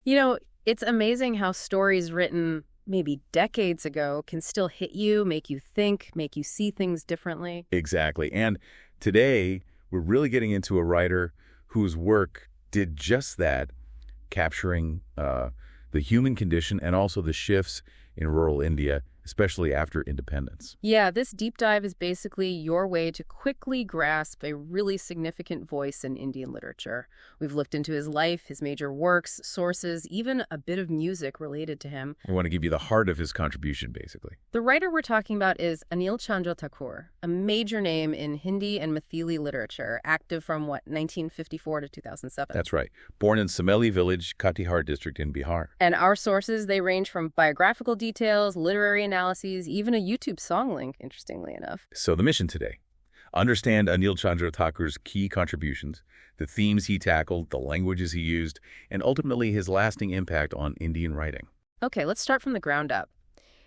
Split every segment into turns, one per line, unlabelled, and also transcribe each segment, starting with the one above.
You know, it's amazing how stories written maybe decades ago can still hit you, make you think, make you see things differently.
Exactly. And today, we're really getting into a writer whose work did just that, capturing the human condition and also the shifts in rural India, especially after independence.
Yeah, this deep dive is basically your way to quickly grasp a really significant voice in Indian literature. We've looked into his life, his major works, sources, even a bit of music related to him.
We want to give you the heart of his contribution, basically.
The writer we're talking about is Anil Chandra Thakur, a major name in Hindi and Maithili literature, active from, 1954 to 2007.
That's right. Born in Sameli village, Katihar district in Bihar.
And our sources, they range from biographical details, literary analyses, even a YouTube song link, interestingly enough.
So the mission today: understand Anil Chandra Thakur's key contributions, the themes he tackled, the languages he used, and ultimately his lasting impact on Indian writing.
Okay, let's start from the ground up.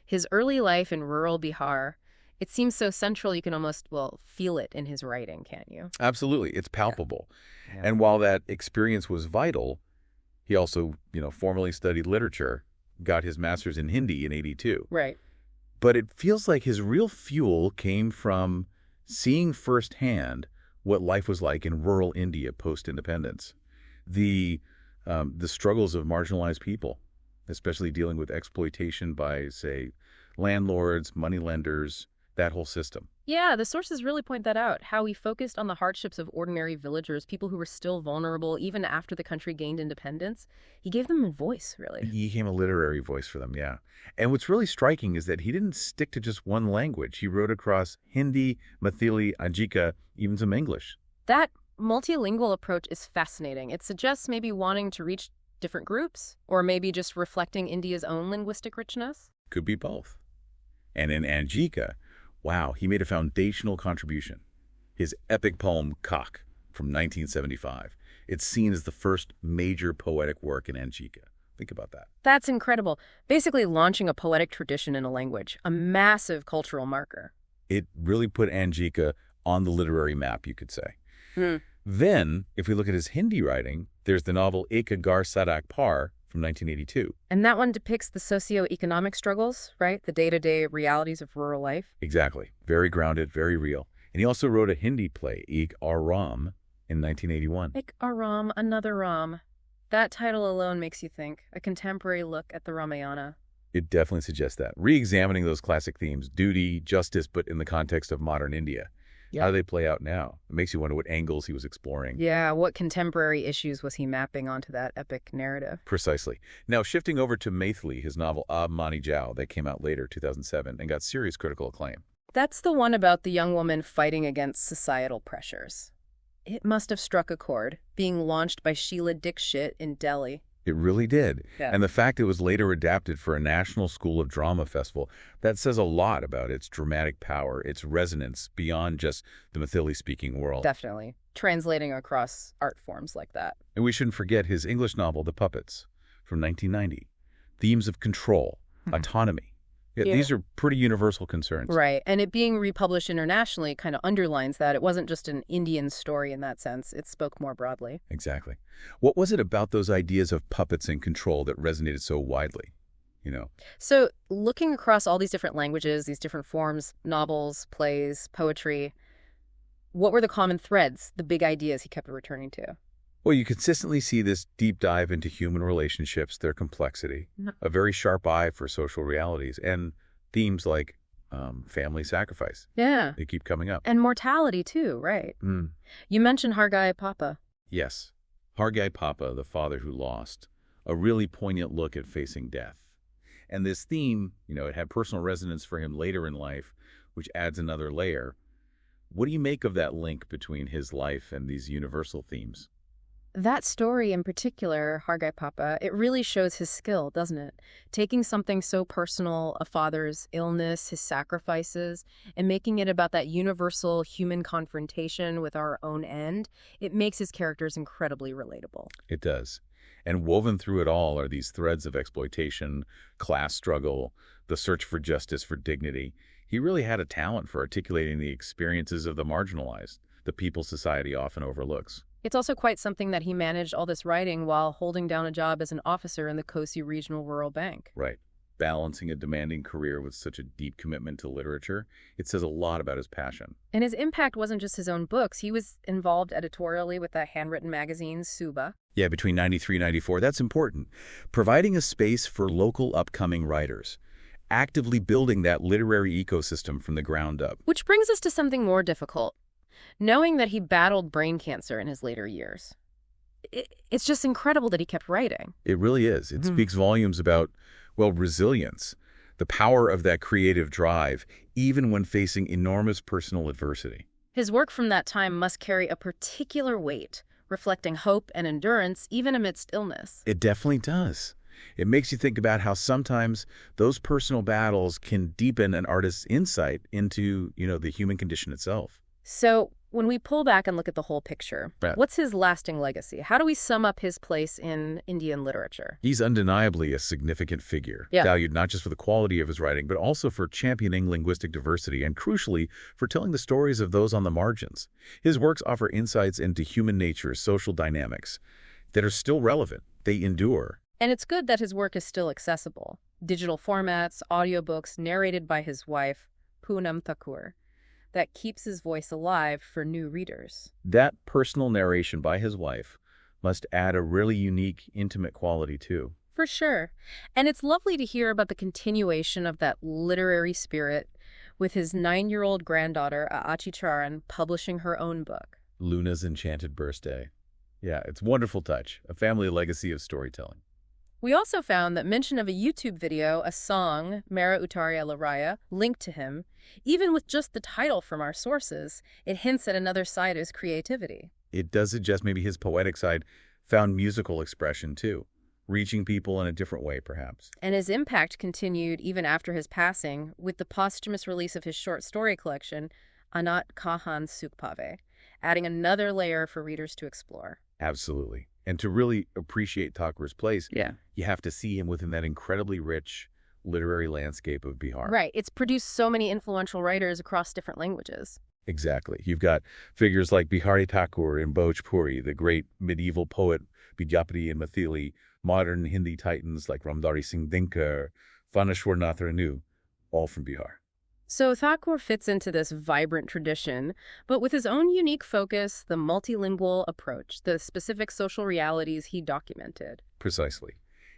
His early life in rural Bihar, it seems so central you can almost, feel it in his writing, can't you?
Absolutely. It's palpable.
Yeah.
And while that experience was vital, he also, formally studied literature, got his master's in Hindi in '82.
Right.
But it feels like his real fuel came from seeing firsthand what life was like in rural India post-independence. The struggles of marginalized people, especially dealing with exploitation by, say, landlords, moneylenders, that whole system.
Yeah, the sources really point that out, how he focused on the hardships of ordinary villagers, people who were still vulnerable even after the country gained independence. He gave them a voice, really.
He became a literary voice for them, yeah. And what's really striking is that he didn't stick to just one language. He wrote across Hindi, Maithili, Angika, even some English.
That multilingual approach is fascinating. It suggests maybe wanting to reach different groups, or maybe just reflecting India's own linguistic richness.
Could be both. And in Angika, wow, he made a foundational contribution. His epic poem, Kach, from 1975. It's seen as the first major poetic work in Angika. Think about that.
That's incredible. Basically launching a poetic tradition in a language, a massive cultural marker.
It really put Angika on the literary map, you could say.
Hmm.
Then, if we look at his Hindi writing, there's the novel Ek Ghar Sadak Par from 1982.
And that one depicts the socioeconomic struggles, right? The day-to-day realities of rural life.
Exactly. Very grounded, very real. And he also wrote a Hindi play, Ek Ghar in 1981.
Ek Ghar, another Ram. That title alone makes you think. A contemporary look at the Ramayana.
It definitely suggests that. Re-examining those classic themes, duty, justice, but in the context of modern India. How do they play out now? It makes you wonder what angles he was exploring.
Yeah, what contemporary issues was he mapping onto that epic narrative?
Precisely. Now, shifting over to Maithili, his novel Aab Maani Jaau, that came out later, 2007, and got serious critical acclaim.
That's the one about the young woman fighting against societal pressures. It must have struck a chord, being launched by Sheila Dikshit in Delhi.
It really did.
Yeah.
And the fact it was later adapted for a National School of Drama festival, that says a lot about its dramatic power, its resonance beyond just the Maithili-speaking world.
Definitely. Translating across art forms like that.
And we shouldn't forget his English novel, The Puppets, from 1990. Themes of control, autonomy. Yeah, these are pretty universal concerns.
Right. And it being republished internationally kind of underlines that. It wasn't just an Indian story in that sense. It spoke more broadly.
Exactly. What was it about those ideas of puppets and control that resonated so widely?
So looking across all these different languages, these different forms, novels, plays, poetry, what were the common threads, the big ideas he kept returning to?
Well, you consistently see this deep dive into human relationships, their complexity, a very sharp eye for social realities, and themes like family sacrifice.
Yeah.
They keep coming up.
And mortality, too, right? You mentioned Hargai Papa.
Yes. Hargai Papa, the father who lost, a really poignant look at facing death. And this theme, it had personal resonance for him later in life, which adds another layer. What do you make of that link between his life and these universal themes?
That story in particular, Hargai Papa, it really shows his skill, doesn't it? Taking something so personal, a father's illness, his sacrifices, and making it about that universal human confrontation with our own end, it makes his characters incredibly relatable.
It does. And woven through it all are these threads of exploitation, class struggle, the search for justice, for dignity. He really had a talent for articulating the experiences of the marginalized, the people society often overlooks.
It's also quite something that he managed all this writing while holding down a job as an officer in the Kosi Regional Rural Bank.
Right. Balancing a demanding career with such a deep commitment to literature, it says a lot about his passion.
And his impact wasn't just his own books. He was involved editorially with that handwritten magazine, Suba.
Yeah, between 93 and 94, that's important. Providing a space for local upcoming writers. Actively building that literary ecosystem from the ground up.
Which brings us to something more difficult. Knowing that he battled brain cancer in his later years. It's just incredible that he kept writing.
It really is. It speaks volumes about, well, resilience, the power of that creative drive, even when facing enormous personal adversity.
His work from that time must carry a particular weight, reflecting hope and endurance even amidst illness.
It definitely does. It makes you think about how sometimes those personal battles can deepen an artist's insight into, the human condition itself.
So, when we pull back and look at the whole picture,
Right.
What's his lasting legacy? How do we sum up his place in Indian literature?
He's undeniably a significant figure,
Yeah.
valued not just for the quality of his writing, but also for championing linguistic diversity and, crucially, for telling the stories of those on the margins. His works offer insights into human nature, social dynamics that are still relevant. They endure.
And it's good that his work is still accessible. Digital formats, audiobooks narrated by his wife, Poonam Thakur, that keeps his voice alive for new readers.
That personal narration by his wife must add a really unique, intimate quality, too.
For sure. And it's lovely to hear about the continuation of that literary spirit with his 9-year-old granddaughter, Aachi Charan, publishing her own book.
Luna's Enchanted Birthday. Yeah, it's a wonderful touch, a family legacy of storytelling.
We also found that mention of a YouTube video, a song, Mera Utaria Laraya, linked to him. Even with just the title from our sources, it hints at another side of his creativity.
It does suggest maybe his poetic side found musical expression, too, reaching people in a different way, perhaps.
And his impact continued even after his passing with the posthumous release of his short story collection, Anat Kahan Sukpave, adding another layer for readers to explore.
Absolutely. And to really appreciate Thakur's place,
Yeah.
you have to see him within that incredibly rich literary landscape of Bihar.
Right. It's produced so many influential writers across different languages.
Exactly. You've got figures like Bihari Thakur and Bhojpuri, the great medieval poet Vidyapati and Maithili, modern Hindi titans like Ramdari Singh Dinkar, Vaneshwar Nath Renu, all from Bihar.
So Thakur fits into this vibrant tradition, but with his own unique focus, the multilingual approach, the specific social realities he documented.
Precisely.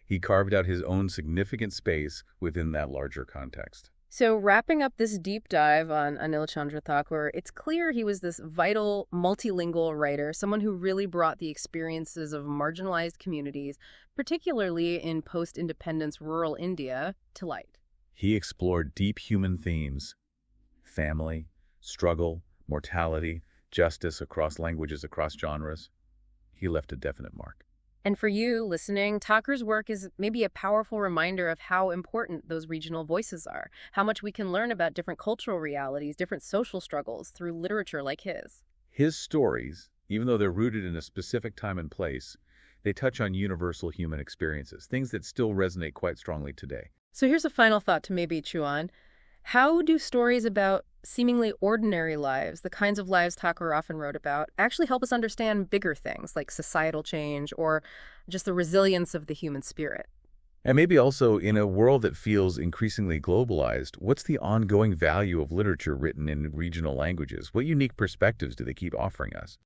He carved out his own significant space within that larger context.
So wrapping up this deep dive on Anil Chandra Thakur, it's clear he was this vital, multilingual writer, someone who really brought the experiences of marginalized communities, particularly in post-independence rural India, to light.
He explored deep human themes, family, struggle, mortality, justice across languages, across genres. He left a definite mark.
And for you listening, Thakur's work is maybe a powerful reminder of how important those regional voices are, how much we can learn about different cultural realities, different social struggles through literature like his.
His stories, even though they're rooted in a specific time and place, they touch on universal human experiences, things that still resonate quite strongly today.
So here's a final thought to maybe chew on. How do stories about seemingly ordinary lives, the kinds of lives Thakur often wrote about, actually help us understand bigger things like societal change or just the resilience of the human spirit?
And maybe also, in a world that feels increasingly globalized, what's the ongoing value of literature written in regional languages? What unique perspectives do they keep offering us?